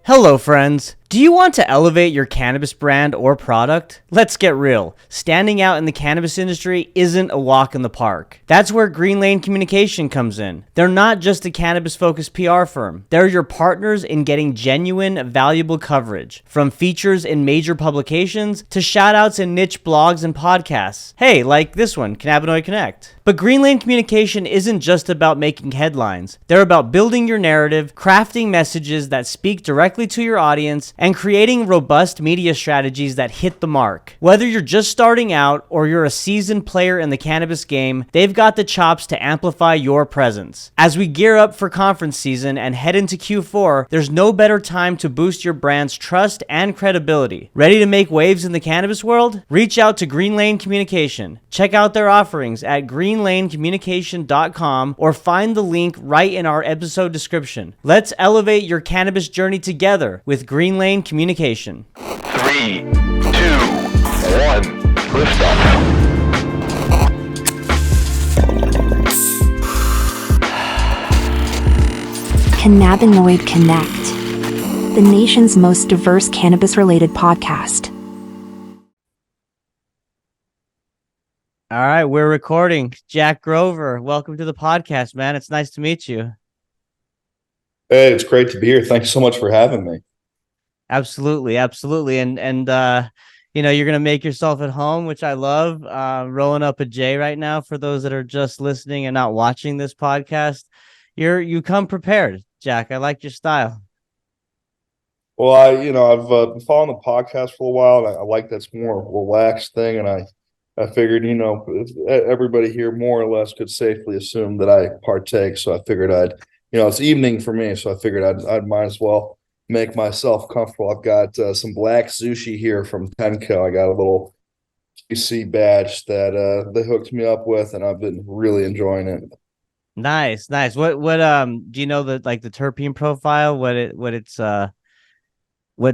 Hello, friends. Do you want to elevate your cannabis brand or product? Let's get real. Standing out in the cannabis industry isn't a walk in the park. That's where Green Lane Communication comes in. They're not just a cannabis-focused PR firm. They're your partners in getting genuine, valuable coverage, from features in major publications to shoutouts in niche blogs and podcasts. Hey, like this one, Cannabinoid Connect. But Green Lane Communication isn't just about making headlines. They're about building your narrative, crafting messages that speak directly to your audience, and creating robust media strategies that hit the mark. Whether you're just starting out or you're a seasoned player in the cannabis game, they've got the chops to amplify your presence. As we gear up for conference season and head into Q4, there's no better time to boost your brand's trust and credibility. Ready to make waves in the cannabis world? Reach out to Green Lane Communication. Check out their offerings at greenlanecommunication.com or find the link right in our episode description. Let's elevate your cannabis journey together with Green Lane Communication. 3, 2, 1, liftoff. Cannabinoid Connect, the nation's most diverse cannabis-related podcast. All right, we're recording. Jack Grover, welcome to the podcast, man. It's nice to meet you. Hey, it's great to be here. Thanks so much for having me. Absolutely. And you're gonna make yourself at home, which I love. Rolling up a J right now for those that are just listening and not watching this podcast. You come prepared, Jack. I like your style. Well, I've been following the podcast for a while, and I like that's more relaxed thing. And I figured, everybody here more or less could safely assume that I partake. So I figured it's evening for me, so I figured I'd might as well make myself comfortable. I've got some black sushi here from Tenco. I got a little QC badge that they hooked me up with, and I've been really enjoying it. Nice. What do you know the terpene profile? What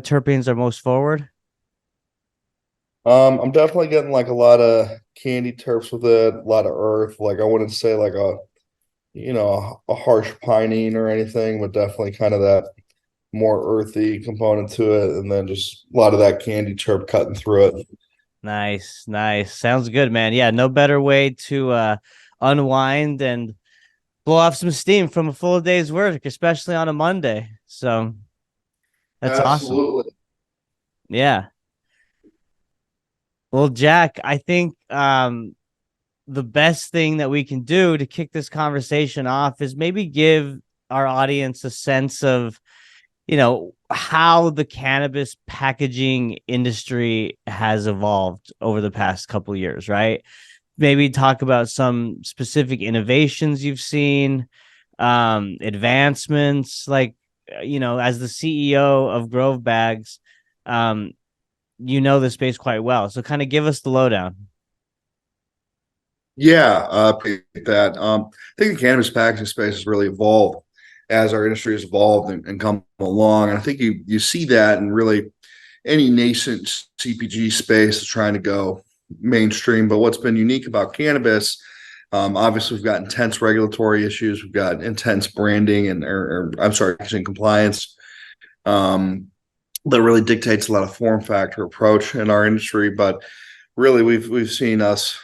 terpenes are most forward? I'm definitely getting like a lot of candy terps with it, a lot of earth. Like I wouldn't say like a harsh pinene or anything, but definitely kind of that more earthy component to it, and then just a lot of that candy terp cutting through it. Nice. Sounds good, man. Yeah, no better way to unwind and blow off some steam from a full day's work, especially on a Monday. So that's Absolutely. awesome. Yeah. Well, Jack, I think the best thing that we can do to kick this conversation off is maybe give our audience a sense of how the cannabis packaging industry has evolved over the past couple of years, right? Maybe talk about some specific innovations you've seen, advancements, as the CEO of Grove Bags, the space quite well. So kind of give us the lowdown. Yeah, I appreciate that. I think the cannabis packaging space has really evolved as our industry has evolved and come along. And I think you see that in really any nascent CPG space is trying to go mainstream. But what's been unique about cannabis, obviously we've got intense regulatory issues, we've got intense branding and packaging compliance that really dictates a lot of form factor approach in our industry. But really we've seen us,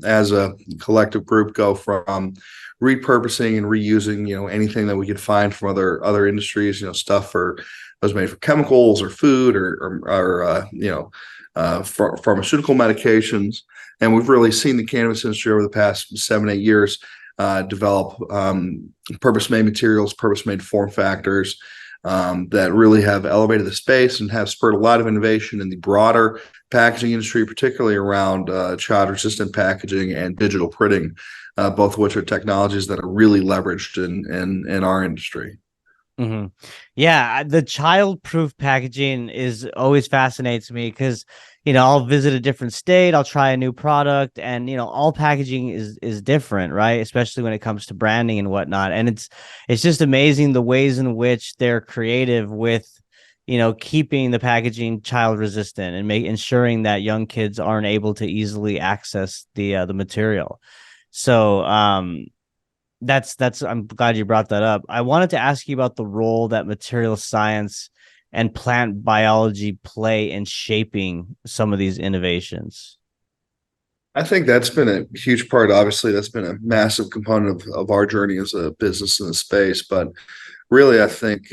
as a collective group go from repurposing and reusing, anything that we could find from other industries, stuff that was made for chemicals or food or pharmaceutical medications. And we've really seen the cannabis industry over the past 7-8 years develop purpose-made materials, purpose-made form factors that really have elevated the space and have spurred a lot of innovation in the broader packaging industry, particularly around child-resistant packaging and digital printing, both of which are technologies that are really leveraged in our industry. Mm-hmm. Yeah, the child-proof packaging is always fascinates me because I'll visit a different state, I'll try a new product, and all packaging is different, right? Especially when it comes to branding and whatnot. And it's just amazing the ways in which they're creative with keeping the packaging child resistant and ensuring that young kids aren't able to easily access the material. So that's I'm glad you brought that up. I wanted to ask you about the role that material science and plant biology play in shaping some of these innovations? I think that's been a huge part. Obviously, that's been a massive component of our journey as a business in the space. But really, I think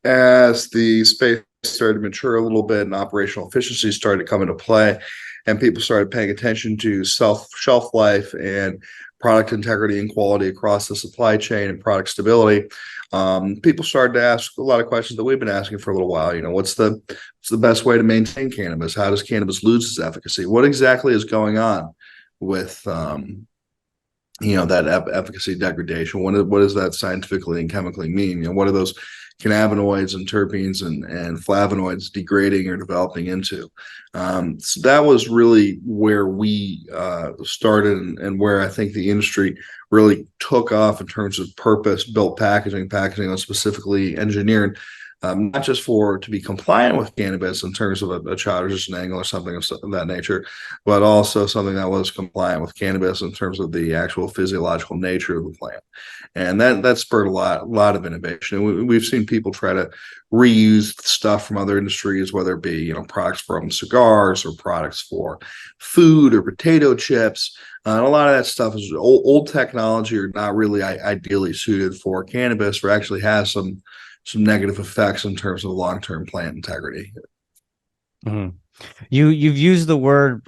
as the space started to mature a little bit and operational efficiency started to come into play, and people started paying attention to shelf life and product integrity and quality across the supply chain and product stability, people started to ask a lot of questions that we've been asking for a little while. What's the best way to maintain cannabis? How does cannabis lose its efficacy? What exactly is going on with that efficacy degradation? What does that scientifically and chemically mean? What are those cannabinoids and terpenes and flavonoids degrading or developing into? So that was really where we started, and where I think the industry really took off in terms of purpose-built packaging that was specifically engineered, not just to be compliant with cannabis in terms of a child-resistant angle or something of that nature, but also something that was compliant with cannabis in terms of the actual physiological nature of the plant. And that spurred a lot of innovation. And we've seen people try to reuse stuff from other industries, whether it be products from cigars or products for food or potato chips. And a lot of that stuff is old technology, or not really ideally suited for cannabis, or actually has some negative effects in terms of long-term plant integrity. Mm-hmm. You've used the word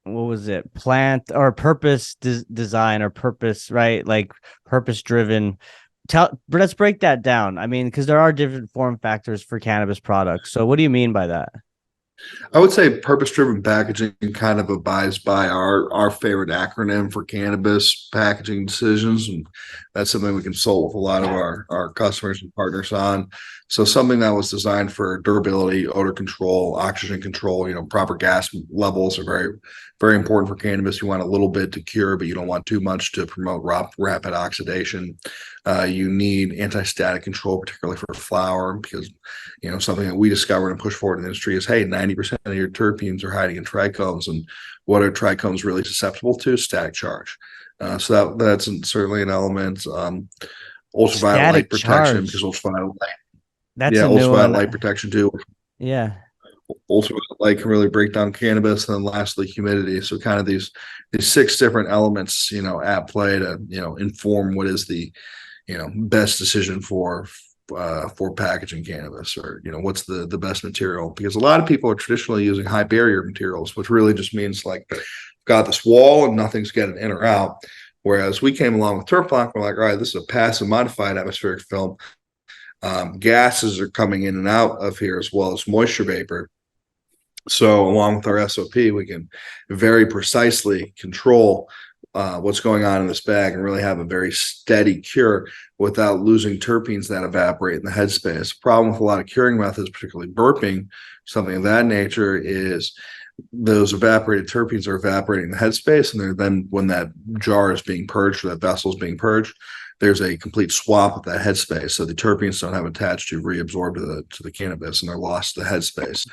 what was it, plant or purpose design or purpose, right? Like purpose driven. Let's break that down. I mean, because there are different form factors for cannabis products. So what do you mean by that? I would say purpose-driven packaging kind of abides by our favorite acronym for cannabis packaging decisions, and that's something we consult with a lot of our customers and partners on. So something that was designed for durability, odor control, oxygen control. Proper gas levels are very, very important for cannabis. You want a little bit to cure, but you don't want too much to promote rapid oxidation. You need anti-static control, particularly for flower, because something that we discovered and pushed forward in the industry is, hey, 90% of your terpenes are hiding in trichomes, and what are trichomes really susceptible to? Static charge. So that's certainly an element. Ultraviolet Static light protection, charge. because ultraviolet light, That's yeah, a new ultraviolet light one. protection too. Yeah. Ultraviolet light can really break down cannabis, and then lastly, humidity. So kind of these 6 different elements, at play to inform what is the best decision for packaging cannabis, or what's the best material, because a lot of people are traditionally using high barrier materials, which really just means like, got this wall and nothing's getting in or out. Whereas we came along with TerpLoc, we're like, all right, this is a passive modified atmospheric film. Gases are coming in and out of here, as well as moisture vapor. So along with our SOP, we can very precisely control what's going on in this bag and really have a very steady cure without losing terpenes that evaporate in the headspace. The problem with a lot of curing methods, particularly burping, something of that nature, is those evaporated terpenes are evaporating in the headspace, and then when that jar is being purged, or that vessel is being purged, there's a complete swap of that headspace. So the terpenes don't have attached to reabsorb to the cannabis, and they're lost to the headspace.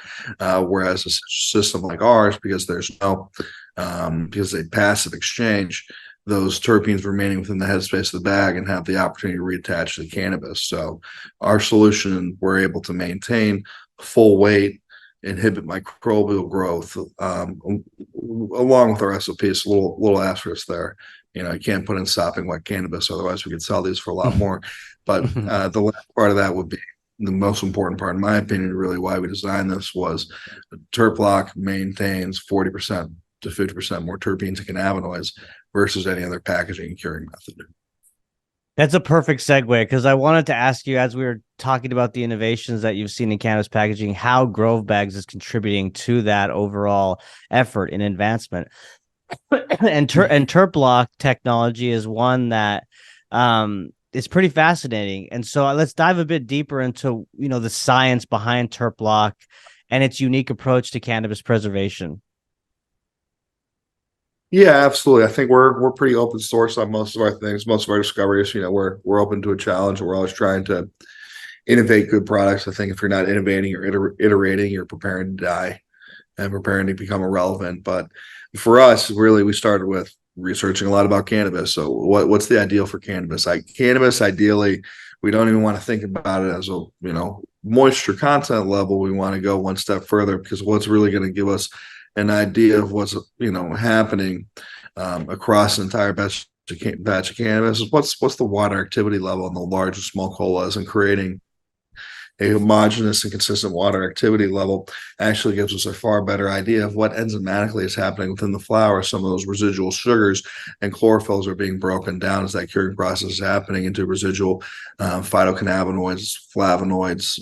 Whereas a system like ours, because there's because a passive exchange, those terpenes remaining within the headspace of the bag and have the opportunity to reattach to the cannabis. So our solution, we're able to maintain full weight, inhibit microbial growth, along with our SOPs. A little asterisk there. You can't put in sopping wet cannabis, otherwise we could sell these for a lot more. But the last part of that would be the most important part, in my opinion. Really, why we designed this was TerpLoc maintains 40% to 50% more terpenes and cannabinoids versus any other packaging and curing method. That's a perfect segue, because I wanted to ask you, as we were talking about the innovations that you've seen in cannabis packaging, how Grove Bags is contributing to that overall effort in advancement. And TerpLoc Technology is one that is pretty fascinating. And so let's dive a bit deeper into the science behind TerpLoc and its unique approach to cannabis preservation. Yeah, absolutely. I think we're pretty open source on most of our things, most of our discoveries. We're open to a challenge, and we're always trying to innovate good products. I think if you're not innovating or iterating, you're preparing to die and preparing to become irrelevant. But for us, really, we started with researching a lot about cannabis. So what's the ideal for cannabis? Cannabis, ideally, we don't even want to think about it as a, moisture content level. We want to go one step further, because what's really going to give us an idea of what's, happening across an entire batch of cannabis is what's the water activity level in the large and small colas, and creating a homogeneous and consistent water activity level actually gives us a far better idea of what enzymatically is happening within the flower. Some of those residual sugars and chlorophylls are being broken down as that curing process is happening into residual phytocannabinoids, flavonoids,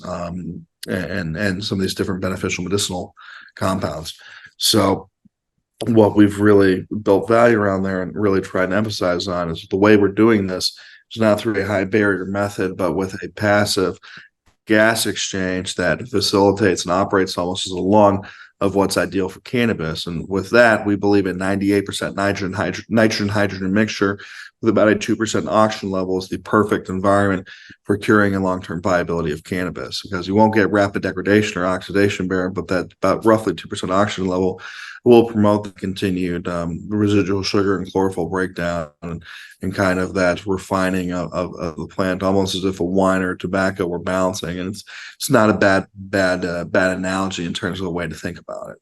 and some of these different beneficial medicinal compounds. So what we've really built value around there and really tried to emphasize on is the way we're doing this is not through a high barrier method, but with a passive gas exchange that facilitates and operates almost as a lung of what's ideal for cannabis. And with that, we believe a 98% nitrogen mixture with about a 2% oxygen level is the perfect environment for curing and long-term viability of cannabis, because you won't get rapid degradation or oxidation bearing, but that about roughly 2% oxygen level will promote the continued residual sugar and chlorophyll breakdown, and kind of that refining of the plant, almost as if a wine or tobacco were balancing. And it's not a bad analogy in terms of the way to think about it.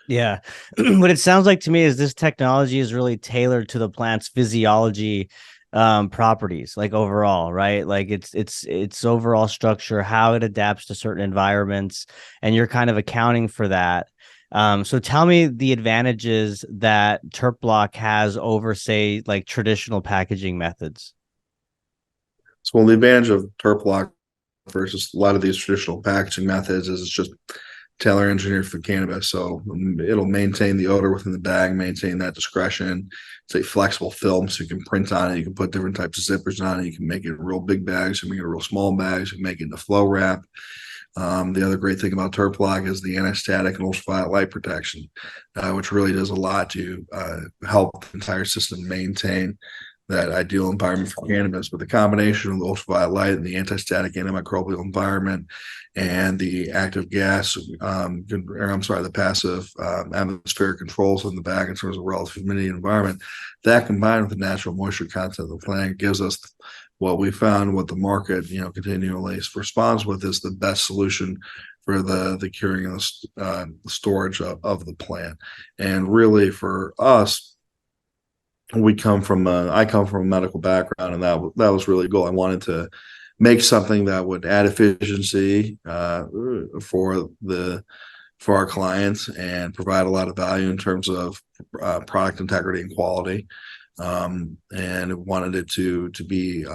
Yeah. What it sounds like to me is this technology is really tailored to the plant's physiology properties, like overall, right? Like it's overall structure, how it adapts to certain environments, and you're kind of accounting for that. So tell me the advantages that TerpLoc has over, say, like traditional packaging methods. So, well, the advantage of TerpLoc versus a lot of these traditional packaging methods is it's just tailor engineered for cannabis. So it'll maintain the odor within the bag, maintain that discretion. It's a flexible film, so you can print on it. You can put different types of zippers on it. You can make it real big bags. You can make it real small bags. You can make it into flow wrap. The other great thing about TerpLoc is the anti-static and ultraviolet light protection, which really does a lot to help the entire system maintain that ideal environment for cannabis. But the combination of the ultraviolet light and the anti-static antimicrobial environment and the active gas, the passive atmospheric controls in the bag in terms of relative humidity environment, that combined with the natural moisture content of the plant gives us what we found, what the market continually responds with, is the best solution for the curing and the storage of the plant. And really for us, I come from a medical background, and that was really cool. I wanted to make something that would add efficiency for our clients and provide a lot of value in terms of product integrity and quality, and wanted it to be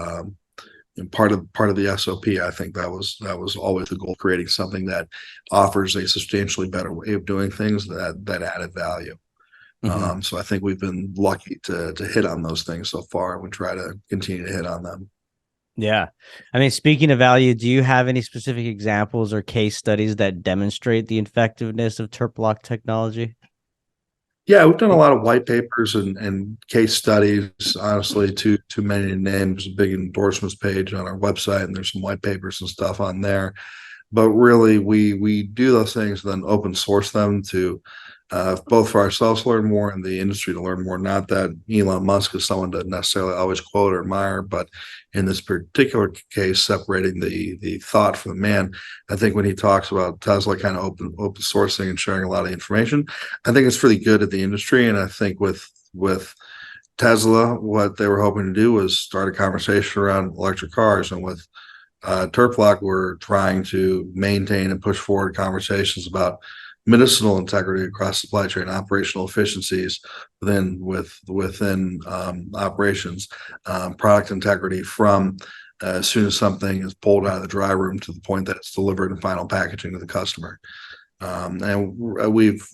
part of the SOP. I think that was always the goal, creating something that offers a substantially better way of doing things that added value. Mm-hmm. So I think we've been lucky to hit on those things so far, and we try to continue to hit on them. Yeah. I mean, speaking of value, do you have any specific examples or case studies that demonstrate the effectiveness of TerpLoc technology? Yeah, we've done a lot of white papers and case studies. Honestly, too many to name. There's a big endorsements page on our website, and there's some white papers and stuff on there. But really, we do those things and then open source them to both for ourselves to learn more and the industry to learn more. Not that Elon Musk is someone to necessarily always quote or admire, but in this particular case, separating the thought from the man. I think when he talks about Tesla kind of open sourcing and sharing a lot of information, I think it's really good at the industry. And I think with Tesla, what they were hoping to do was start a conversation around electric cars, and with TerpLoc, we're trying to maintain and push forward conversations about medicinal integrity across supply chain, operational efficiencies within operations, product integrity from as soon as something is pulled out of the dry room to the point that it's delivered in final packaging to the customer. And we've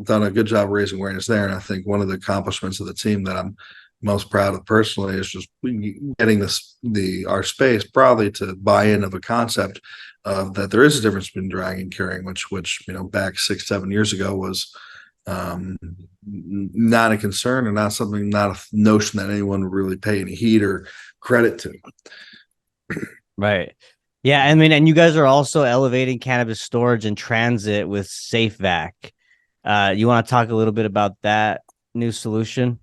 done a good job raising awareness there. And I think one of the accomplishments of the team that I'm most proud of personally is just getting our space probably to buy in of a concept that there is a difference between drying and curing, which back 6-7 years ago was not a concern, and not a notion that anyone would really pay any heed or credit to. Right. Yeah. I mean, and you guys are also elevating cannabis storage and transit with SafeVac. You want to talk a little bit about that new solution?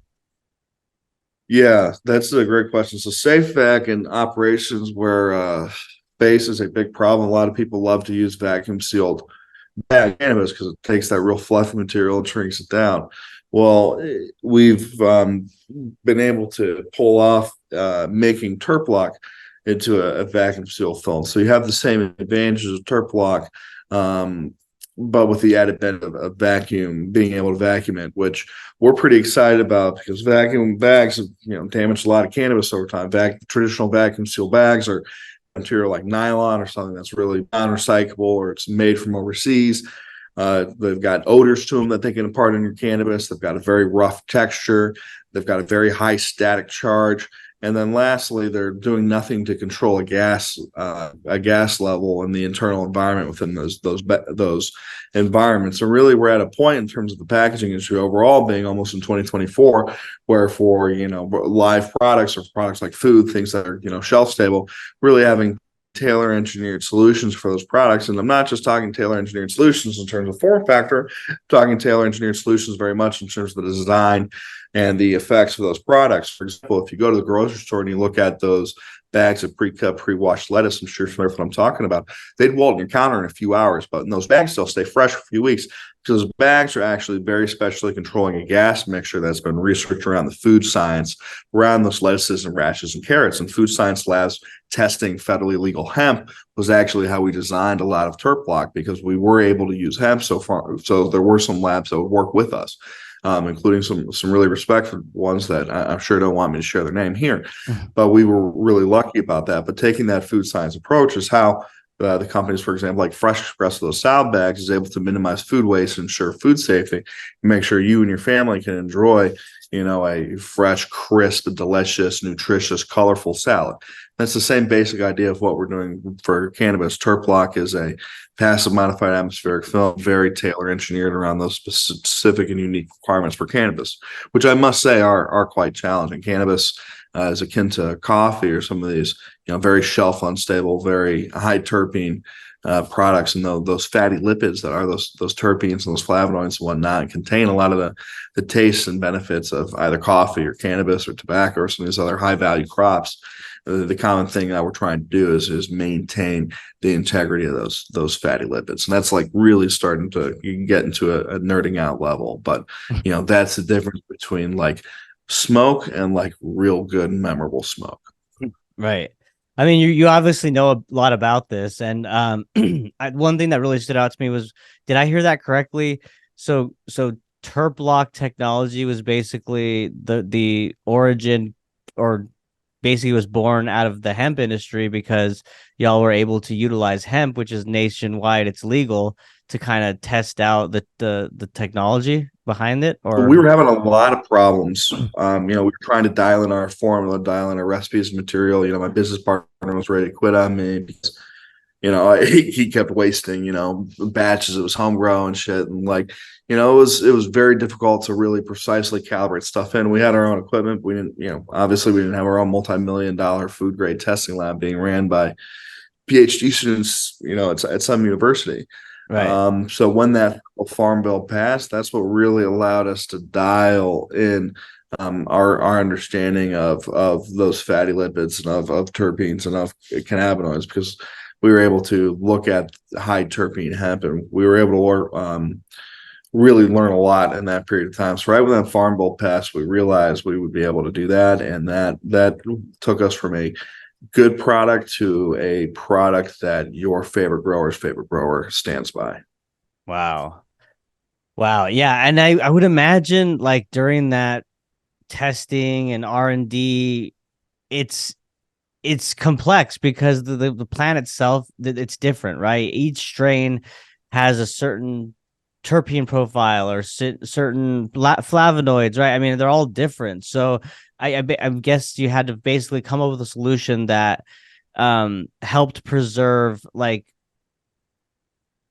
Yeah, that's a great question. So safe vac in operations where space is a big problem. A lot of people love to use vacuum sealed bag cannabis because it takes that real fluffy material and shrinks it down. Well, we've been able to pull off making TerpLoc into a vacuum seal film. So you have the same advantages of TerpLoc, um, but with the added benefit of vacuum, being able to vacuum it, which we're pretty excited about because vacuum bags have damaged a lot of cannabis over time. Traditional vacuum seal bags are material like nylon or something that's really non-recyclable or it's made from overseas. They've got odors to them that they can impart on your cannabis. They've got a very rough texture. They've got a very high static charge. And then lastly, they're doing nothing to control a gas level in the internal environment within those environments. So really, we're at a point in terms of the packaging industry overall being almost in 2024, where for live products or products like food, things that are shelf stable, really having tailor engineered solutions for those products. And I'm not just talking tailor engineered solutions in terms of form factor, I'm talking tailor engineered solutions very much in terms of the design and the effects of those products. For example, if you go to the grocery store and you look at those bags of pre-cut, pre-washed lettuce, I'm sure you're familiar with what I'm talking about. They'd wall on your counter in a few hours, but in those bags they'll stay fresh for a few weeks because those bags are actually very specially controlling a gas mixture that's been researched around the food science, around those lettuces and radishes and carrots. And food science labs testing federally legal hemp was actually how we designed a lot of TerpLoc because we were able to use hemp so far. So there were some labs that would work with us. Including some really respected ones that I'm sure don't want me to share their name here, but we were really lucky about that. But taking that food science approach is how the companies, for example, like Fresh Express, those salad bags, is able to minimize food waste and ensure food safety, and make sure you and your family can enjoy, a fresh, crisp, delicious, nutritious, colorful salad. That's the same basic idea of what we're doing for cannabis. TerpLoc is a passive modified atmospheric film, very tailor engineered around those specific and unique requirements for cannabis, which I must say are quite challenging. Cannabis is akin to coffee or some of these, very shelf unstable, very high terpene products, and those fatty lipids that are those terpenes and those flavonoids and whatnot contain a lot of the tastes and benefits of either coffee or cannabis or tobacco or some of these other high value crops. The common thing that we're trying to do is maintain the integrity of those fatty lipids, and that's like really starting to you can get into a nerding out level. But that's the difference between like smoke and like real good memorable smoke. Right. I mean, you obviously know a lot about this, and one thing that really stood out to me was, did I hear that correctly? So TerpLoc Technology was basically the origin, or basically was born out of the hemp industry because y'all were able to utilize hemp, which is nationwide, it's legal, to kind of test out the technology behind it. So Or we were having a lot of problems. We were trying to dial in our formula, dial in our recipes and material. My business partner was ready to quit on me because, he kept wasting, batches. It was homegrown and shit. And like, it was very difficult to really precisely calibrate stuff in. We had our own equipment. We didn't, obviously we didn't have our own multi-million-dollar food grade testing lab being ran by PhD students, at some university. right. So when that farm bill passed, that's what really allowed us to dial in our understanding of those fatty lipids and of terpenes and of cannabinoids, because we were able to look at high terpene hemp, and we were able to really learn a lot in that period of time. So right when that farm bill passed, we realized we would be able to do that, and that took us from a good product to a product that your favorite grower stands by. Wow. Wow. Yeah. And I would imagine, like, during that testing and R&D, it's it's complex because the plant itself, it's different, right? Each strain has a certain terpene profile or certain flavonoids, right? I mean, they're all different. So I guess you had to basically come up with a solution that helped preserve, like,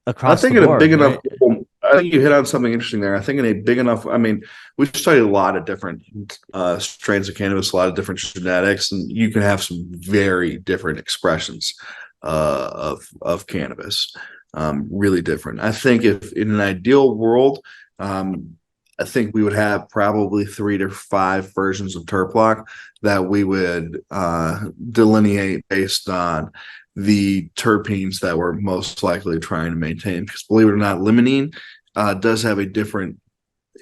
I across the think in a big board, enough, right? I think you hit on something interesting there. I think in a big enough, I mean, we've studied a lot of different strains of cannabis, a lot of different genetics, and you can have some very different expressions of cannabis, really different. I think if in an ideal world, um, I think we would have probably 3 to 5 versions of TerpLoc that we would delineate based on the terpenes that we're most likely trying to maintain. Because believe it or not, limonene does have a different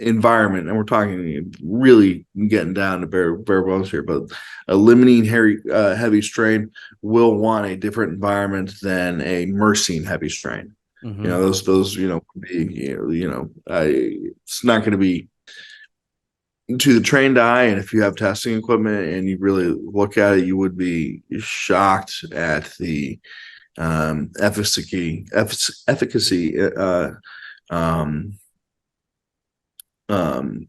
environment, and we're talking really getting down to bare bones here. But a limonene heavy strain will want a different environment than a myrcene heavy strain. Mm-hmm. Those be it's not going to be to the trained eye, and if you have testing equipment and you really look at it, you would be shocked at the efficacy um, um,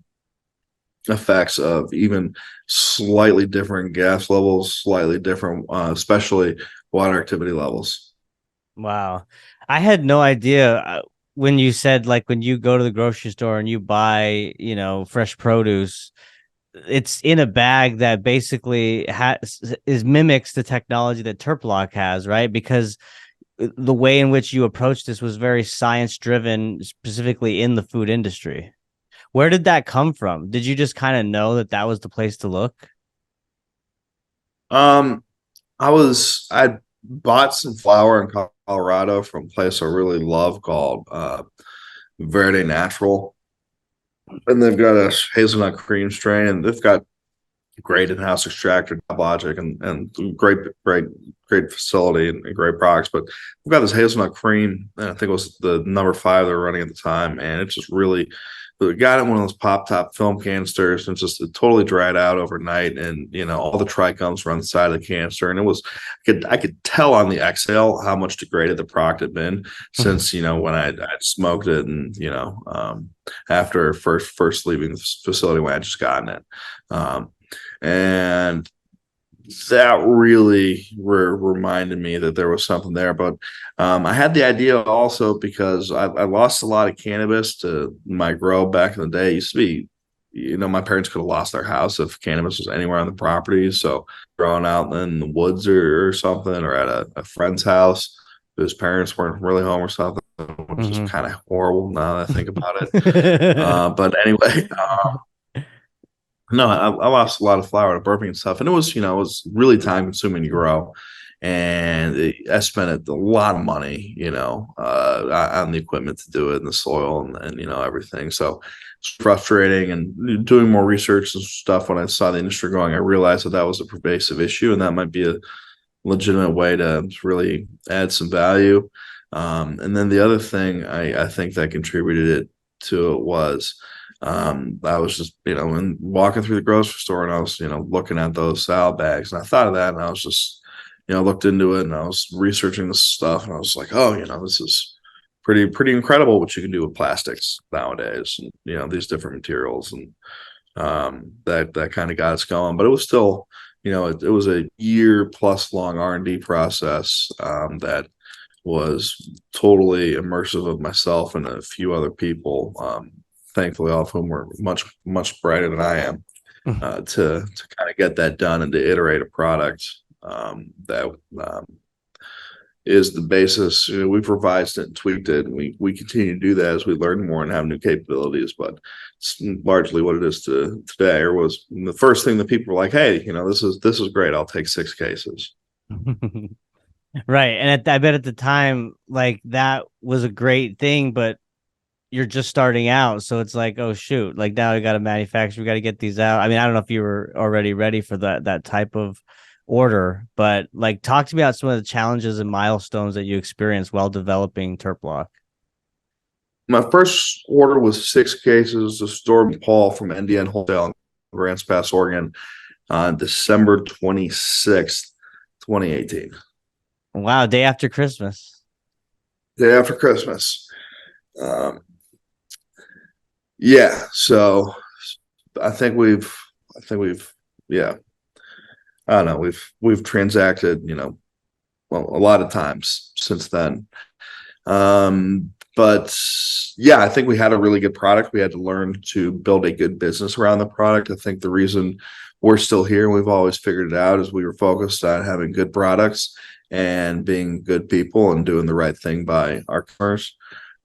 effects of even slightly different gas levels, slightly different, especially water activity levels. Wow. I had no idea when you said like when you go to the grocery store and you buy, fresh produce, it's in a bag that basically is mimics the technology that TerpLoc has, right? Because the way in which you approach this was very science driven, specifically in the food industry. Where did that come from? Did you just kind of know that that was the place to look? Um, I bought some flour in Colorado from a place I really love called Verde Natural, and they've got a hazelnut cream strain, and they've got great in-house extractor logic and great facility and great products. But we've got this hazelnut cream, and I think it was the number 5 they were running at the time, and it just really we got it in one of those pop top film canisters, and it totally dried out overnight, and all the trichomes were on the side of the canister, and I could tell on the exhale how much degraded the product had been since when I'd smoked it, and after first leaving the facility when I just gotten it. And that really reminded me that there was something there. But I had the idea also because I lost a lot of cannabis to my grow back in the day. It used to be, my parents could have lost their house if cannabis was anywhere on the property. So growing out in the woods or something, or at a friend's house, whose parents weren't really home or something, which is kind of horrible now that I think about it. But anyway, no, I lost a lot of flour to burping and stuff, and it was really time consuming to grow, and I spent a lot of money, on the equipment to do it, and the soil, and everything. So it's frustrating. And doing more research and stuff, when I saw the industry growing, I realized that was a pervasive issue, and that might be a legitimate way to really add some value. And then the other thing I think that contributed to it was. I was just, walking through the grocery store, and I was, looking at those salad bags, and I thought of that, and I was just, looked into it, and I was researching this stuff, and I was like, oh, this is pretty incredible what you can do with plastics nowadays, and, these different materials, and that kind of got us going. But it was still, it was a year plus long R&D process that was totally immersive of myself and a few other people. Thankfully, all of whom were much brighter than I am, to kind of get that done and to iterate a product that is the basis. We've revised it and tweaked it, and we continue to do that as we learn more and have new capabilities. But it's largely what it is today, or was the first thing that people were like, "Hey, this is great. I'll take 6 cases." Right, and I bet at the time, like that was a great thing, but you're just starting out, so it's like, oh shoot, like now we got to manufacture, we got to get these out. I mean, I don't know if you were already ready for that type of order, but like talk to me about some of the challenges and milestones that you experienced while developing TerpLoc. My first order was 6 cases to store Paul from NDN Wholesale in Grants Pass, Oregon, on December 26th, 2018. Wow, day after Christmas. Day after Christmas. Yeah, so I think yeah, I don't know, we've transacted, well, a lot of times since then. But yeah, I think we had a really good product. We had to learn to build a good business around the product. I think the reason we're still here, and we've always figured it out, is we were focused on having good products and being good people and doing the right thing by our customers.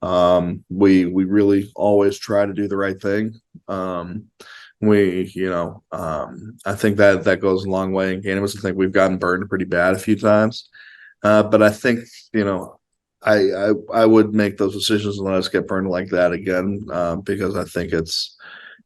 We really always try to do the right thing. I think that goes a long way in cannabis. I think we've gotten burned pretty bad a few times. But I think, you know, I would make those decisions and let us get burned like that again, because I think it's,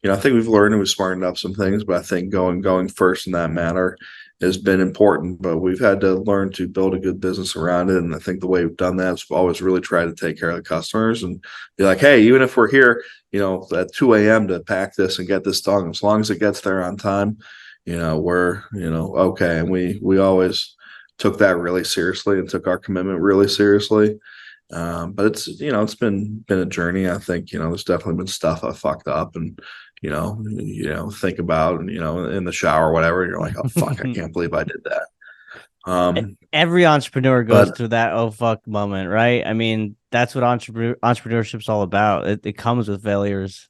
I think we've learned and we've smartened up some things, but I think going first in that matter has been important. But we've had to learn to build a good business around it, and I think the way we've done that is we've always really tried to take care of the customers and be like, hey, even if we're here, at 2 a.m. to pack this and get this done, as long as it gets there on time, we're okay. And we always took that really seriously and took our commitment really seriously. But it's been a journey. I think, there's definitely been stuff I fucked up and, think about, and, in the shower or whatever, you're like, oh, fuck, I can't believe I did that. Every entrepreneur goes But through that oh fuck moment, right? I mean, that's what entrepreneurship's all about. It comes with failures.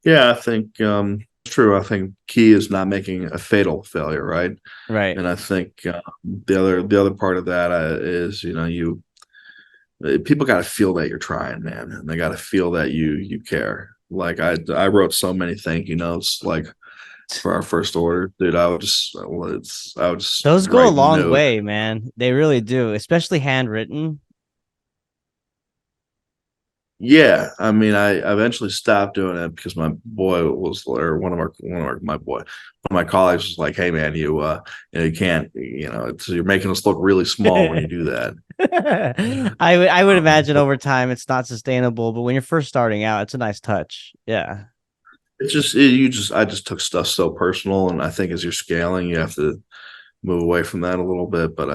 yeah, I think, it's true. I think key is not making a fatal failure. Right. Right. And I think, the other part of that is, people got to feel that you're trying, man, and they got to feel that you care. Like I wrote so many thank you notes, like for our first order, dude. I would just Those go a write long notes. way, man. They really do, especially handwritten. Yeah, I mean, I eventually stopped doing it because my boy was, or one of my colleagues was like, "Hey, man, you can't, you're making us look really small when you do that." I would imagine But over time it's not sustainable, but when you're first starting out, it's a nice touch. Yeah. I just took stuff so personal, and I think as you're scaling, you have to move away from that a little bit. But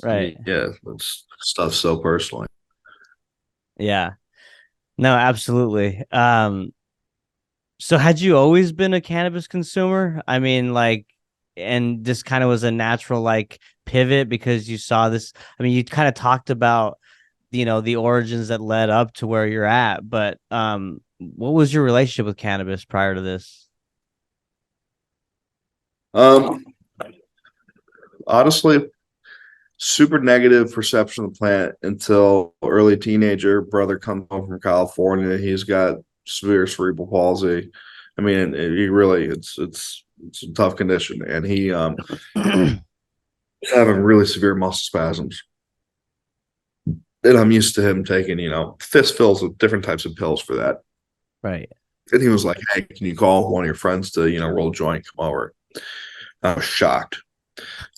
Right. yeah, it's stuff so personally. Yeah. No, absolutely. So had you always been a cannabis consumer? I mean, like, and this kind of was a natural like pivot because you saw this. I mean, you kind of talked about, the origins that led up to where you're at, but what was your relationship with cannabis prior to this? Um, Honestly, super negative perception of the plant until early teenager. Brother comes home from California. He's got severe cerebral palsy. I mean, he really, it's a tough condition, and he was having really severe muscle spasms. And I'm used to him taking, fistfuls of different types of pills for that. Right. And he was like, "Hey, can you call one of your friends to, roll a joint, come over?" I was shocked.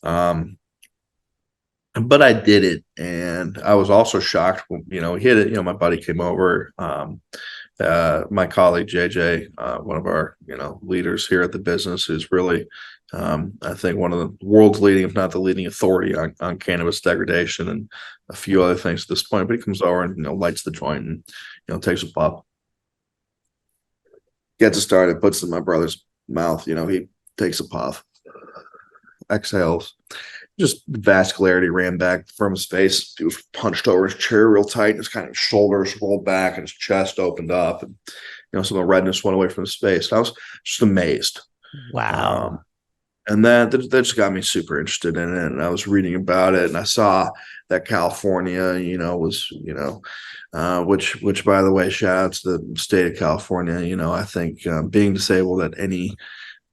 Um, but I did it, and I was also shocked when, he hit it. My buddy came over. My colleague JJ, one of our leaders here at the business, who's really, I think, one of the world's leading, if not the leading authority on cannabis degradation and a few other things at this point. But he comes over and lights the joint and takes a puff, gets it started, puts it in my brother's mouth. He takes a puff, exhales. Just vascularity ran back from his face. He was punched over his chair real tight. His kind of shoulders rolled back and his chest opened up. And, some of the redness went away from his face. I was just amazed. Wow. And that just got me super interested in it. And I was reading about it, and I saw that California, was, which by the way, shout out to the state of California. I think being disabled at any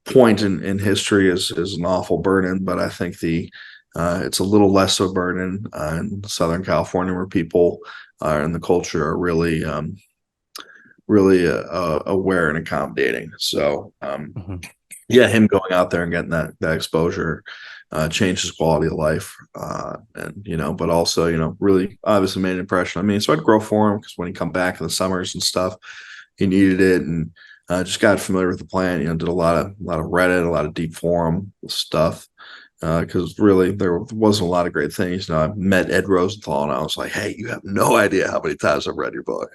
point in history is an awful burden, but I think it's a little less of a burden in Southern California, where people and the culture are really aware and accommodating. So Mhm. yeah, him going out there and getting that exposure changed his quality of life, and but also really obviously made an impression on me. So I'd grow for him because when he come back in the summers and stuff, he needed it, and just got familiar with the plant. Did a lot of Reddit, a lot of deep forum stuff, because really there wasn't a lot of great things. I met Ed Rosenthal, and I was like, "Hey, you have no idea how many times I've read your book."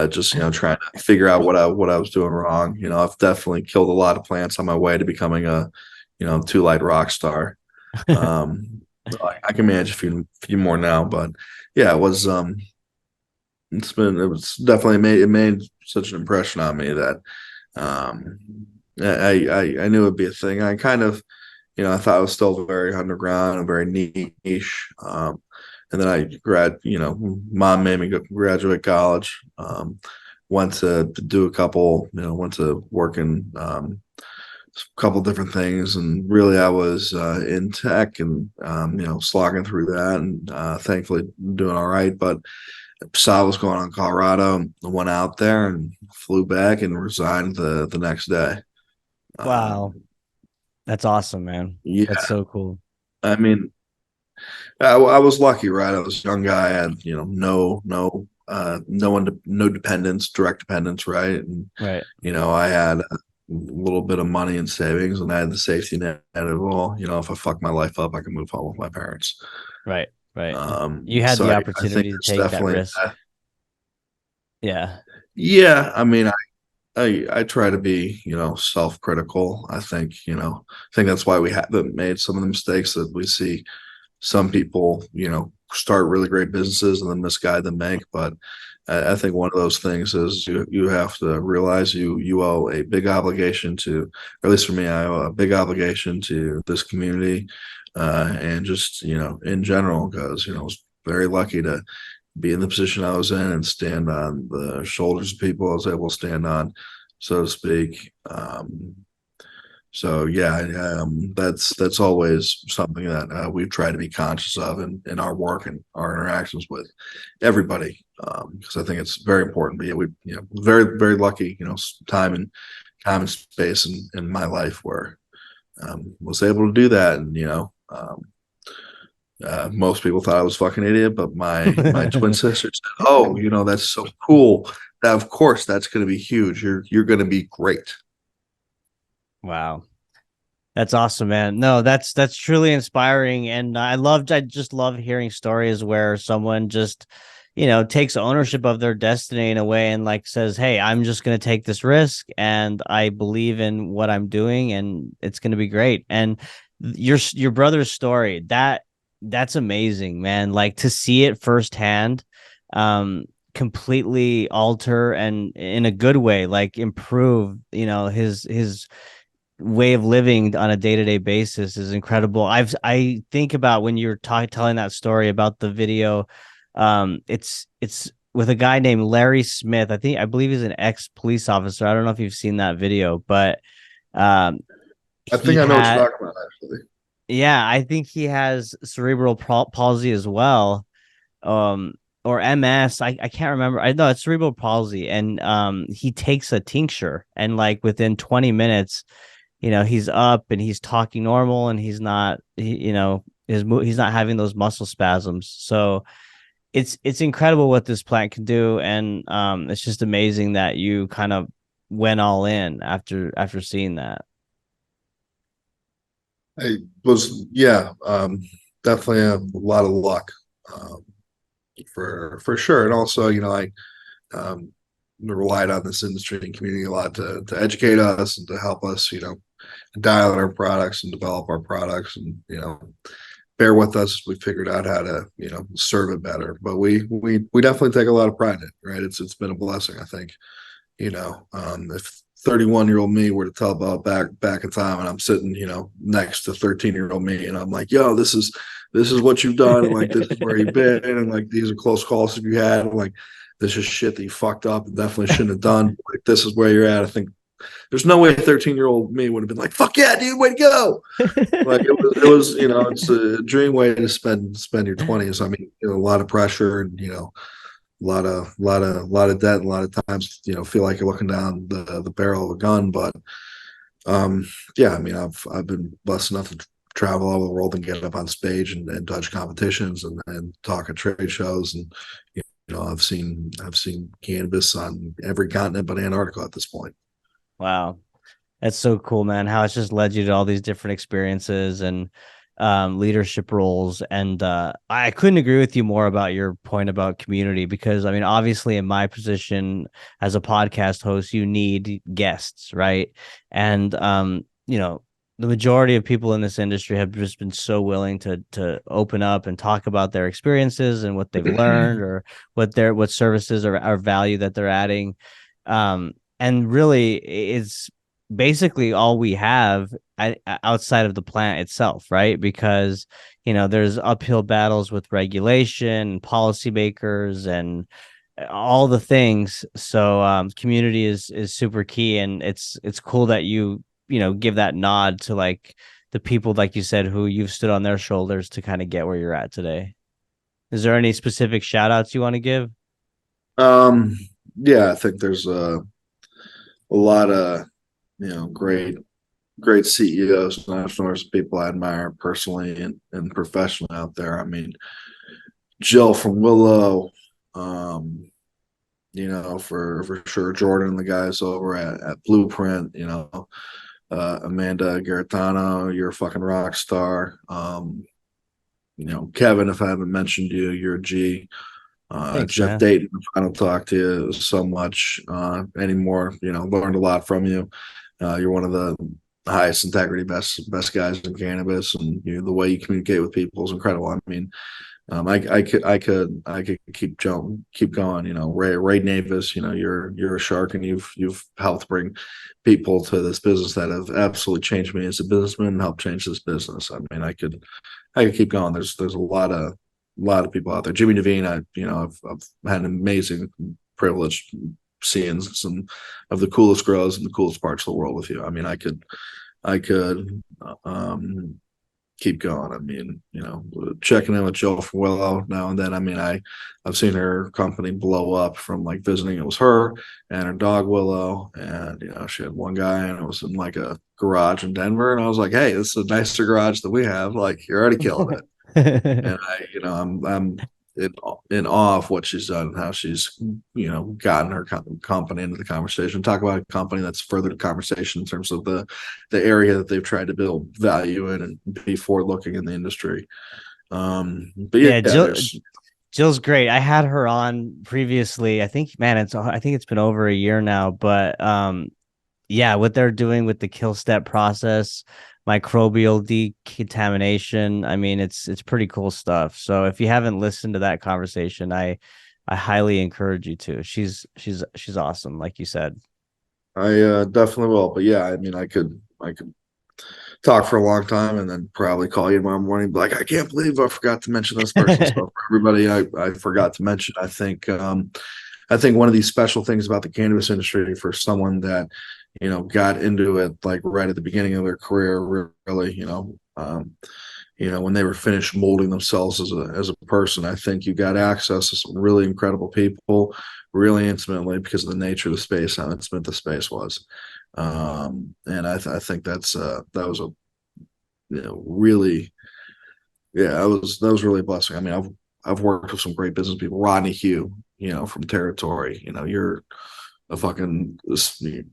Just trying to figure out what I was doing wrong. I've definitely killed a lot of plants on my way to becoming a 2 Light rock star. I can manage a few more now, but yeah, it was definitely made such an impression on me that um, I knew it'd be a thing. I kind of, I thought it was still very underground and very niche. and then mom made me go graduate college. Went to do a couple, went to work in a couple different things, and really I was in tech and slogging through that, and thankfully doing all right. But saw what was going on in Colorado, went out there and flew back and resigned the next day. Wow. That's awesome, man. Yeah, That's so cool. I mean, I was lucky, right? I was a young guy, I had no dependence, direct dependence, right? And Right. I had a little bit of money in savings, and I had the safety net of all. If I fuck my life up, I can move home with my parents. Right. Right. You had So the I think opportunity to there's take that definitely risk. Yeah. yeah. I mean, I try to be, self-critical. I think that's why we haven't made some of the mistakes that we see some people, start really great businesses and then misguide them make. But I think one of those things is you have to realize you owe a big obligation to, or at least for me, I owe a big obligation to this community, and just in general, because I was very lucky to be in the position I was in and stand on the shoulders of people I was able to stand on, so to speak. So yeah, that's always something that we've tried to be conscious of in our work and our interactions with everybody, because I think it's very important. But yeah, we very very lucky, time and space in my life where was able to do that, and most people thought I was a fucking idiot, but my twin sister said, "Oh, that's so cool. That of course that's going to be huge. You're going to be great." Wow. That's awesome, man. No, that's truly inspiring. And I just love hearing stories where someone just, takes ownership of their destiny in a way and like says, "Hey, I'm just going to take this risk and I believe in what I'm doing and it's going to be great." And your brother's story, that's amazing, man. Like to see it firsthand, um, completely alter and in a good way, like improve, his way of living on a day-to-day basis is incredible. I think about when you're telling that story about the video, it's with a guy named Larry Smith. I believe he's an ex-police officer. I don't know if you've seen that video, but um I he think I know what you're had talking about, actually. yeah, I think he has cerebral palsy as well. Um or MS. I can't remember. I know it's cerebral palsy, and he takes a tincture, and like within 20 minutes he's up and he's talking normal and he's not he's not having those muscle spasms. So it's incredible what this plant can do, and it's just amazing that you kind of went all in after seeing that. I was, yeah, definitely a lot of luck, for sure. And also, I relied on this industry and community a lot to educate us and to help us, dial in our products and develop our products, and bear with us. We figured out how to serve it better. But we definitely take a lot of pride in it, right? It's been a blessing, I think. If 31-year-old me were to tell about back in time, and I'm sitting next to 13-year-old me, and I'm like, yo, this is what you've done, and like this is where you've been, and like these are close calls that you had, and like this is shit that you fucked up and definitely shouldn't have done. Like this is where you're at. I think there's no way 13-year-old me would have been like, fuck yeah, dude, way to go. Like it was, it's a dream way to spend your 20s. I mean, a lot of pressure, and a lot of debt, and a lot of times feel like you're looking down the barrel of a gun. But yeah, I mean, I've been blessed enough to travel all over the world and get up on stage and judge competitions and talk at trade shows, and I've seen cannabis on every continent but Antarctica at this point. Wow. That's so cool, man. How it's just led you to all these different experiences and leadership roles. And I couldn't agree with you more about your point about community, because I mean, obviously, in my position as a podcast host, you need guests, right? And the majority of people in this industry have just been so willing to open up and talk about their experiences and what they've learned, or what services or value that they're adding. And really, it's basically all we have outside of the plant itself, right? Because there's uphill battles with regulation, policymakers, and all the things. So community is super key, and it's cool that you give that nod to like the people, like you said, who you've stood on their shoulders to kind of get where you're at today. Is there any specific shout outs you want to give? Um, yeah, I think there's a lot of great CEOs and entrepreneurs, people I admire personally and professionally out there. I mean, Jill from Willow, um, for sure, Jordan and the guys over at Blueprint, Amanda Garitano, you're a fucking rock star. Kevin, if I haven't mentioned you, you're a G. Thanks, Jeff man. Dayton, I don't talk to you so much anymore. Learned a lot from you. You're one of the highest integrity, best guys in cannabis, and the way you communicate with people is incredible. I mean, I could keep going. Ray Navis, you're a shark, and you've helped bring people to this business that have absolutely changed me as a businessman and helped change this business. I mean, I could keep going. There's a lot of people out there. Jimmy Devine, I've had an amazing privilege seeing some of the coolest grows and the coolest parts of the world with you. I mean, I could keep going. I mean, checking in with Jill from Willow now and then. I mean, I've seen her company blow up from like visiting. It was her and her dog Willow, and she had one guy, and it was in like a garage in Denver, and I was like, hey, this is a nicer garage than we have. Like, you're already killing it. And I'm in awe of what she's done and how she's gotten her company into the conversation. Talk about a company that's furthered the conversation in terms of the area that they've tried to build value in and be forward looking in the industry. But yeah, Yeah, there's Jill's great. I had her on previously. I think it's been over a year now, but yeah, what they're doing with the kill step process, microbial decontamination, I mean, it's pretty cool stuff. So if you haven't listened to that conversation, I highly encourage you to. She's awesome, like you said. I definitely will. But yeah, I mean, I could talk for a long time and then probably call you tomorrow morning, be like, I can't believe I forgot to mention this person. So for everybody I forgot to mention, I think one of these special things about the cannabis industry for someone that, got into it like right at the beginning of their career, really, when they were finished molding themselves as a person, I think you got access to some really incredible people, really intimately because of the nature of the space, how intimate the space was. And I think that was a really, yeah, that was really a blessing. I mean, I've worked with some great business people. Rodney Hugh, from Territory, you're a fucking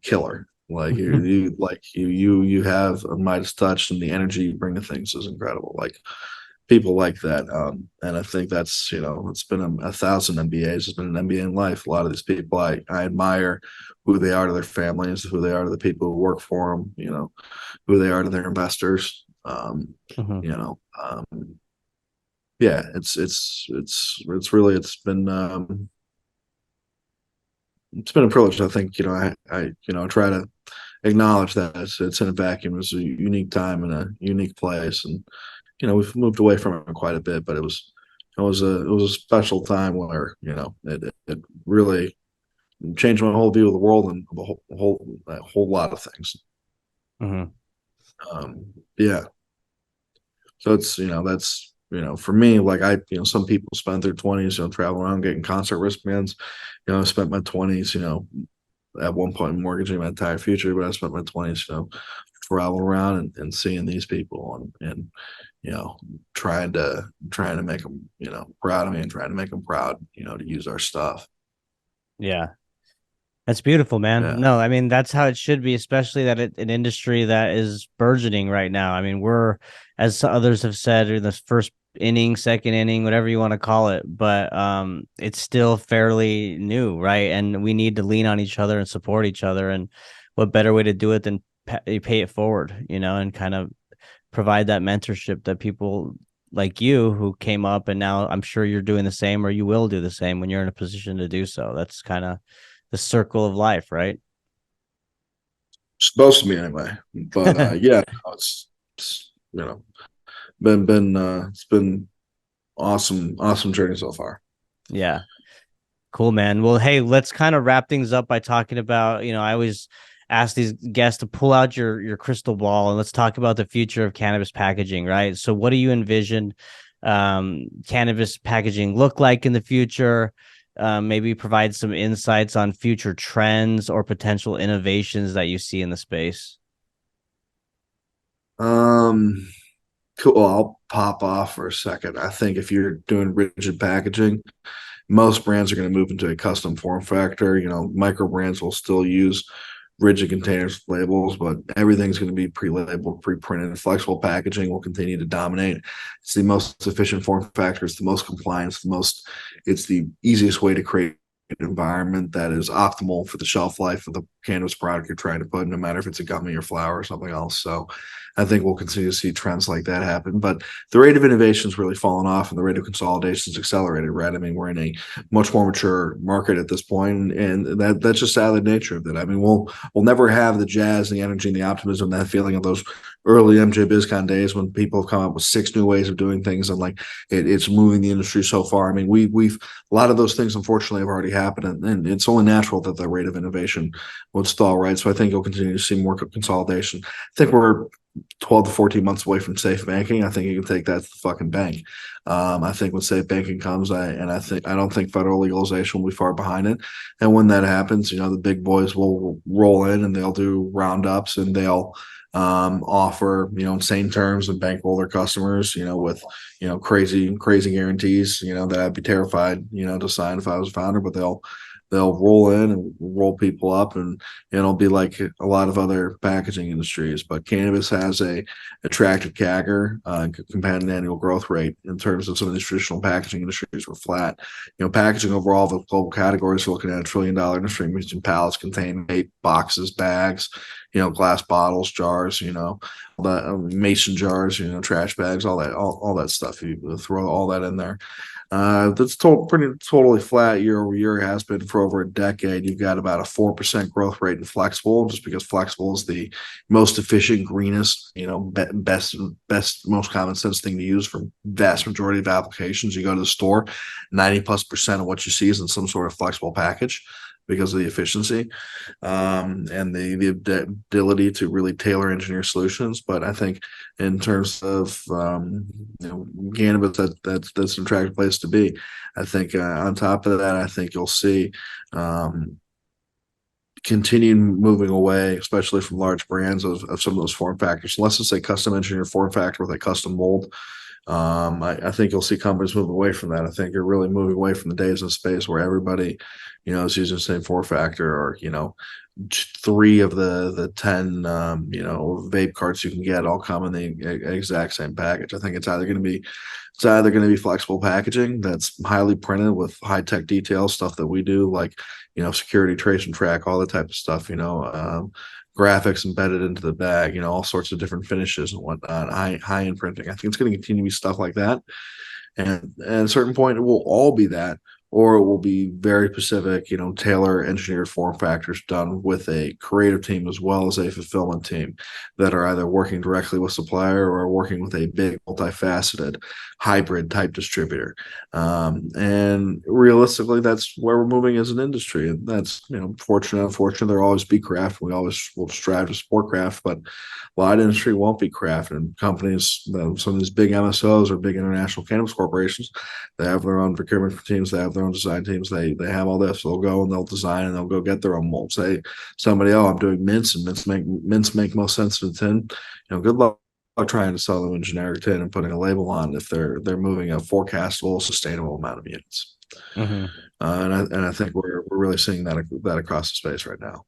killer. Like you have a Midas touch, and the energy you bring to things is incredible. Like people like that, and I think that's it's been a thousand MBAs. It's been an MBA in life. A lot of these people I admire who they are to their families, who they are to the people who work for them. Who they are to their investors. Mhm. You know, yeah, it's been a privilege. I think I try to acknowledge that it's in a vacuum. It's a unique time and a unique place, and we've moved away from it quite a bit. But it was a special time where it really changed my whole view of the world and a whole lot of things. Mhm. Yeah, so that's for me, like some people spend their 20s traveling around getting concert wristbands. I spent my 20s at one point mortgaging my entire future, but I spent my 20s traveling around and seeing these people and trying to make them proud of me and trying to make them proud to use our stuff. Yeah. That's beautiful, man. Yeah. No, I mean that's how it should be, especially an industry that is burgeoning right now. I mean, we're, as others have said, in the first inning, second inning, whatever you want to call it, but it's still fairly new, right? And we need to lean on each other and support each other. And what better way to do it than pay it forward, and kind of provide that mentorship that people like you who came up, and now I'm sure you're doing the same, or you will do the same when you're in a position to do so. That's kind of the circle of life, right? Supposed to be anyway, but yeah, no, it's it's been awesome journey so far. Yeah. Cool, man. Well, hey, let's kind of wrap things up by talking about, I always ask these guests to pull out your crystal ball and let's talk about the future of cannabis packaging, right? So what do you envision cannabis packaging look like in the future? Maybe provide some insights on future trends or potential innovations that you see in the space. Um, cool. I'll pop off for a second. I think if you're doing rigid packaging, most brands are going to move into a custom form factor. Micro brands will still use rigid containers with labels, but everything's going to be pre-labeled, pre-printed. Flexible packaging will continue to dominate. It's the most efficient form factor. It's the most compliant. It's the easiest way to create an environment that is optimal for the shelf life of the cannabis product you're trying to put, no matter if it's a gummy or flower or something else. So I think we'll continue to see trends like that happen. But the rate of innovation is really fallen off and the rate of consolidation is accelerated, right? I mean, we're in a much more mature market at this point, and that's just sadly the nature of it. I mean, we'll never have the jazz, the energy, and the optimism, that feeling of those early MJ BizCon days when people have come up with 6 new ways of doing things, and like it's moving the industry so far. I mean, we've a lot of those things unfortunately have already happened, and it's only natural that the rate of innovation would stall, right? So I think you'll continue to see more consolidation. I think we're 12 to 14 months away from safe banking. I think you can take that to the fucking bank. I think when safe banking comes, I don't think federal legalization will be far behind it. And when that happens, the big boys will roll in and they'll do roundups and they'll offer insane terms and bankroll their customers with crazy guarantees that I'd be terrified to sign if I was a founder, but they'll roll in and roll people up, and it'll be like a lot of other packaging industries. But cannabis has a attractive CAGR, compounded annual growth rate, in terms of some of these traditional packaging industries were flat. Packaging overall, the global categories are looking at $1 trillion industry, using pallets, containment, boxes, bags, glass bottles, jars, mason jars, trash bags, all that stuff. You throw all that in there. That's pretty totally flat year over year, has been for over a decade. You've got about a 4% growth rate in flexible, just because flexible is the most efficient, greenest, best, most common sense thing to use for vast majority of applications. You go to the store, 90+% of what you see is in some sort of flexible package because of the efficiency and the ability to really tailor engineer solutions. But I think in terms of cannabis, that's an attractive place to be. I think on top of that, I think you'll see continue moving away, especially from large brands, of some of those form factors. Unless it's a custom engineered form factor with a custom mold, I think you'll see companies move away from that. I think you're really moving away from the days of space where everybody, is using the same form factor, or 3 of the 10, vape carts you can get all come in the exact same package. I think it's either going to be flexible packaging that's highly printed with high tech details, stuff that we do, like security, trace and track, all that type of stuff. Graphics embedded into the bag, all sorts of different finishes and whatnot, high end printing. I think it's going to continue to be stuff like that. And at a certain point, it will all be that, or it will be very specific, tailor engineered form factors done with a creative team as well as a fulfillment team that are either working directly with supplier or working with a big multifaceted hybrid type distributor. And realistically, that's where we're moving as an industry. And that's, fortunate, unfortunate, there'll always be craft. We always will strive to support craft, but a lot of industry won't be craft. And companies, some of these big MSOs or big international cannabis corporations, they have their own procurement teams, they have their own design teams, they have all this. They'll go and they'll design and they'll go get their own molds. Say somebody, I'm doing mints, and mints make most sense in tin. Good luck trying to sell them in generic tin and putting a label on if they're moving a forecastable, sustainable amount of units. Mm-hmm. And I think we're really seeing that across the space right now.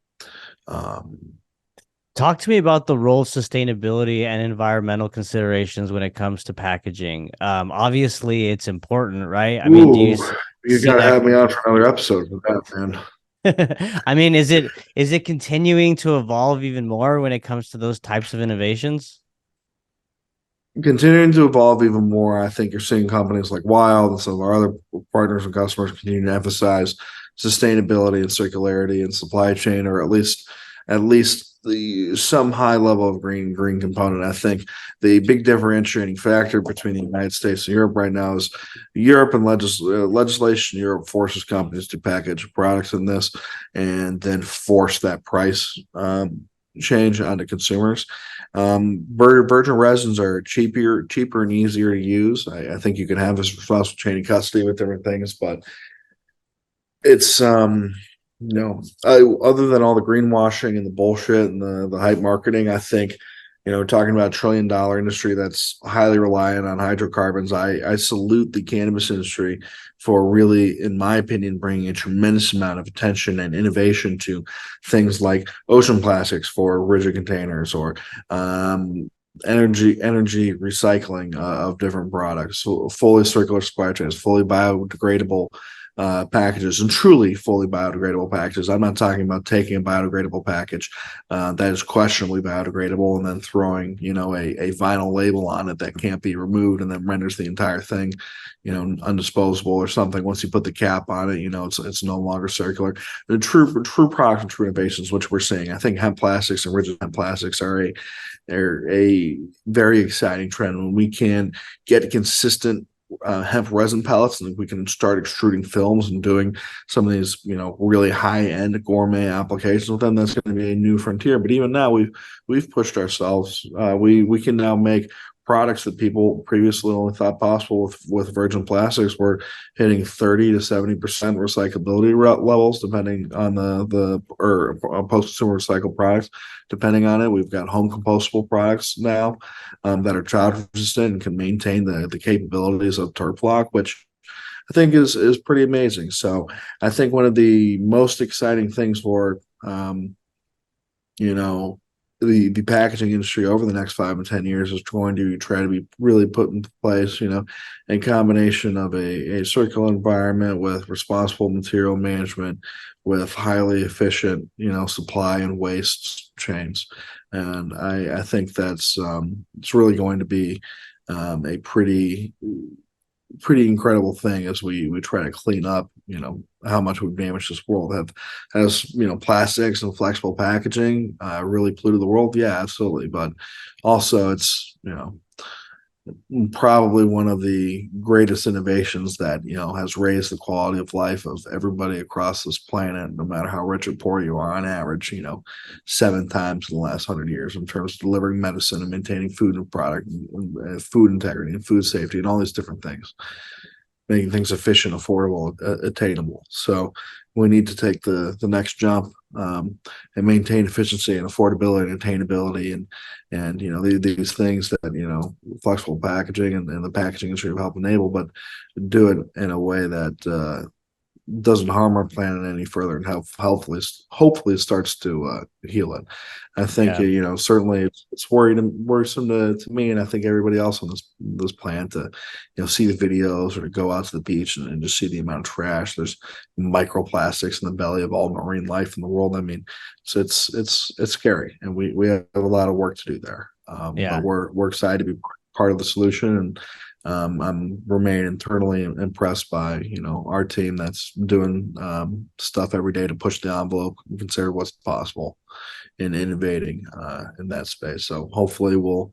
Talk to me about the role of sustainability and environmental considerations when it comes to packaging. Obviously, it's important, right? I mean, do you you see gotta that? have me on for another episode with that, Man. I mean, is it continuing to evolve even more when it comes to those types of innovations? Continuing to evolve even more. I think you're seeing companies like Wild and some of our other partners and customers continue to emphasize sustainability and circularity and supply chain, or at least some high level of green component. I think the big differentiating factor between the United States and Europe right now is Europe and legislation. Europe forces companies to package products in this and then force that price change onto consumers. Virgin resins are cheaper and easier to use. I think you can have this responsible chain of custody with different things, but it's other than all the greenwashing and the bullshit and the hype marketing, I think, talking about $1 trillion industry that's highly reliant on hydrocarbons, I salute the cannabis industry for really, in my opinion, bringing a tremendous amount of attention and innovation to things like ocean plastics for rigid containers, or energy recycling of different products, so fully circular supply chains, fully biodegradable packages, and truly fully biodegradable packages. I'm not talking about taking a biodegradable package that is questionably biodegradable and then throwing, a vinyl label on it that can't be removed and then renders the entire thing, undisposable or something. Once you put the cap on it, it's no longer circular. The true products and true innovations, which we're seeing. I think hemp plastics and rigid hemp plastics are a very exciting trend. When we can get consistent hemp resin pellets, and we can start extruding films and doing some of these, really high-end gourmet applications with them, that's going to be a new frontier. But even now, we've pushed ourselves. We can now make products that people previously only thought possible with virgin plastics. We're hitting 30 to 70% recyclability levels, depending on the post-consumer recycled products, depending on it. We've got home compostable products now that are child resistant and can maintain the capabilities of TerpLoc, which I think is pretty amazing. So I think one of the most exciting things for the packaging industry over the next 5 and 10 years is going to try to be really put into place, a combination of a circular environment with responsible material management, with highly efficient, supply and waste chains. And I think that's it's really going to be a pretty incredible thing as we try to clean up, how much we've damaged this world. Has plastics and flexible packaging really polluted the world? Yeah, absolutely. But also, it's probably one of the greatest innovations that has raised the quality of life of everybody across this planet, no matter how rich or poor you are. On average, 7 times in the last 100 years, in terms of delivering medicine and maintaining food and product, and food integrity and food safety, and all these different things, making things efficient, affordable, attainable. So we need to take the next jump and maintain efficiency and affordability and attainability, and these things that flexible packaging and the packaging industry help enable, but do it in a way that doesn't harm our planet any further, and hopefully starts to heal it. I think certainly it's worrisome to me, and I think everybody else on this planet, to see the videos or to go out to the beach and just see the amount of trash. There's microplastics in the belly of all marine life in the world. I mean, so it's scary, and we have a lot of work to do there. But we're excited to be part of the solution, and I'm remain internally impressed by our team that's doing stuff every day to push the envelope and consider what's possible in innovating in that space. So hopefully we'll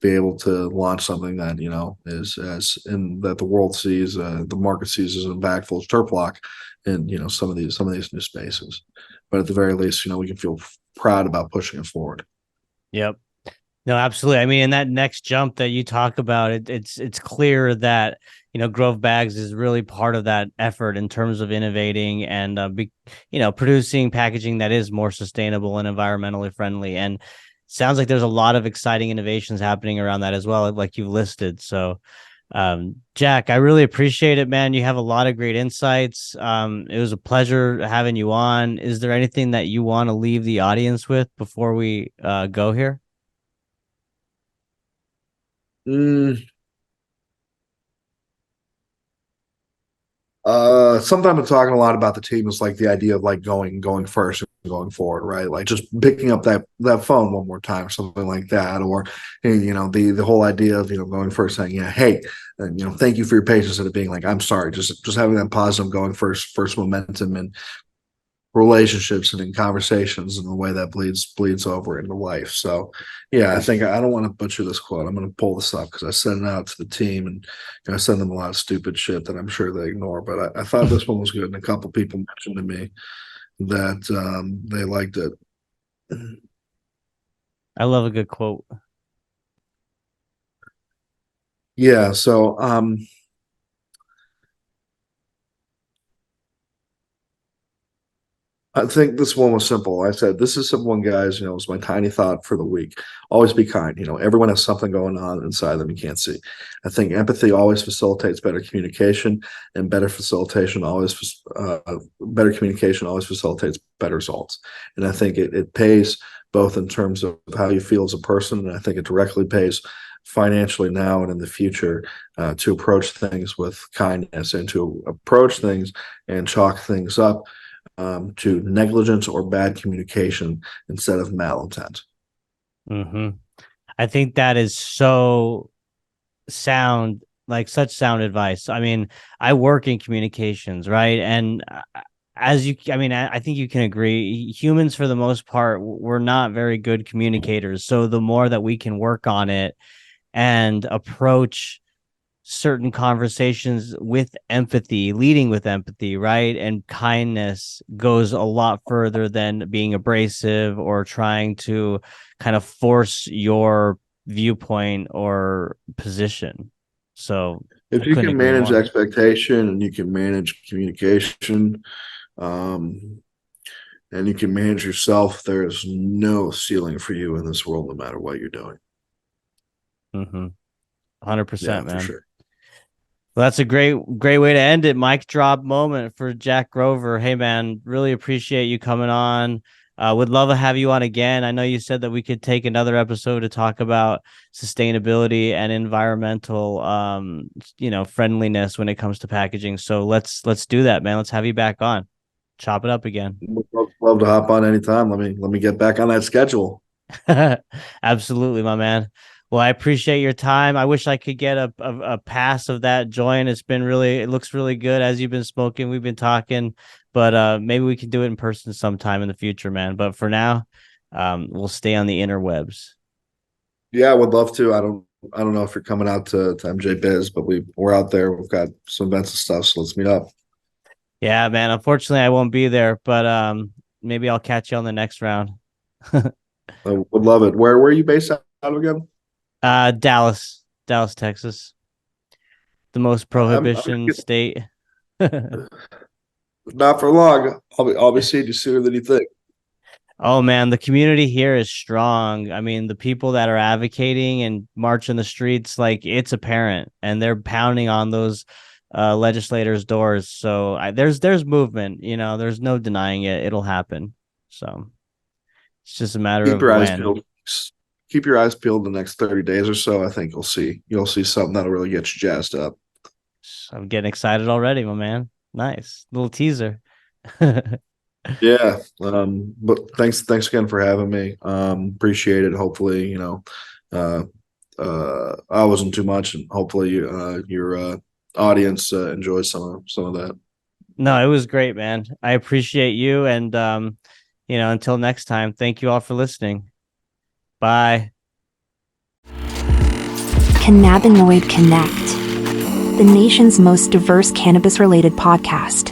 be able to launch something that is that the world sees, the market sees as impactful as TerpLoc, and some of these new spaces. But at the very least, we can feel proud about pushing it forward. Yep. No, absolutely. I mean, in that next jump that you talk about, it's clear that Grove Bags is really part of that effort in terms of innovating and producing packaging that is more sustainable and environmentally friendly. And sounds like there's a lot of exciting innovations happening around that as well, like you've listed. So, Jack, I really appreciate it, man. You have a lot of great insights. It was a pleasure having you on. Is there anything that you want to leave the audience with before we go here? Something I've been talking a lot about the team is like the idea of like going first and going forward, right? Like just picking up that phone one more time, something like that, or the whole idea of going first, saying hey, thank you for your patience, and it being like I'm sorry, just having that positive going first momentum, and relationships and in conversations, and the way that bleeds over into life. So yeah, I think I don't want to butcher this quote. I'm going to pull this up because I sent it out to the team, and I send them a lot of stupid shit that I'm sure they ignore. But I thought this one was good, and a couple people mentioned to me that they liked it. I love a good quote. Yeah. So I think this one was simple. I said, this is simple one, guys. It's my tiny thought for the week. Always be kind. Everyone has something going on inside them you can't see. I think empathy always facilitates better communication, and better communication always facilitates better results. And I think it pays both in terms of how you feel as a person, and I think it directly pays financially now and in the future, to approach things with kindness, and to approach things and chalk things up to negligence or bad communication instead of malintent. Mm-hmm. I think that is so sound, like such sound advice. I mean, I work in communications, right? And I think you can agree, humans, for the most part, we're not very good communicators. So the more that we can work on it and approach certain conversations with empathy, leading with empathy, right? And kindness goes a lot further than being abrasive or trying to kind of force your viewpoint or position. So I If you couldn't can agree manage more. expectation, and you can manage communication, um, and you can manage yourself, there's no ceiling for you in this world, no matter what you're doing. Mm-hmm. Yeah, 100%, for man. sure. Well, that's a great way to end it. Mic drop moment for Jack Grover. Hey, man, really appreciate you coming on. Would love to have you on again. I know you said that we could take another episode to talk about sustainability and environmental, friendliness when it comes to packaging. So let's do that, man. Let's have you back on. Chop it up again. Love to hop on anytime. Let me get back on that schedule. Absolutely, my man. Well, I appreciate your time. I wish I could get a pass of that joint. It looks really good as you've been smoking. We've been talking, but maybe we can do it in person sometime in the future, man. But for now, we'll stay on the interwebs. Yeah, I would love to. I don't know if you're coming out to MJ Biz, but we're out there. We've got some events and stuff, so let's meet up. Yeah, man. Unfortunately, I won't be there, but maybe I'll catch you on the next round. I would love it. Where are you based out of again? Dallas, Texas, the most I'm prohibition state. not for long. I'll be seeing you sooner than you think. Oh man, the community here is strong. I mean, the people that are advocating and marching the streets, like it's apparent, and they're pounding on those legislators' doors. So there's movement. There's no denying it. It'll happen. So it's just a matter Keep of your eyes when. peeled. Keep your eyes peeled the next 30 days or so. I think you'll see something that'll really get you jazzed up. I'm getting excited already, my man. Nice little teaser. Yeah. But thanks again for having me. Appreciate it. Hopefully, uh, I wasn't too much, and hopefully your audience enjoys some of that. No, it was great, man. I appreciate you, and until next time, thank you all for listening. Bye. Cannabinoid Connect, the nation's most diverse cannabis related podcast.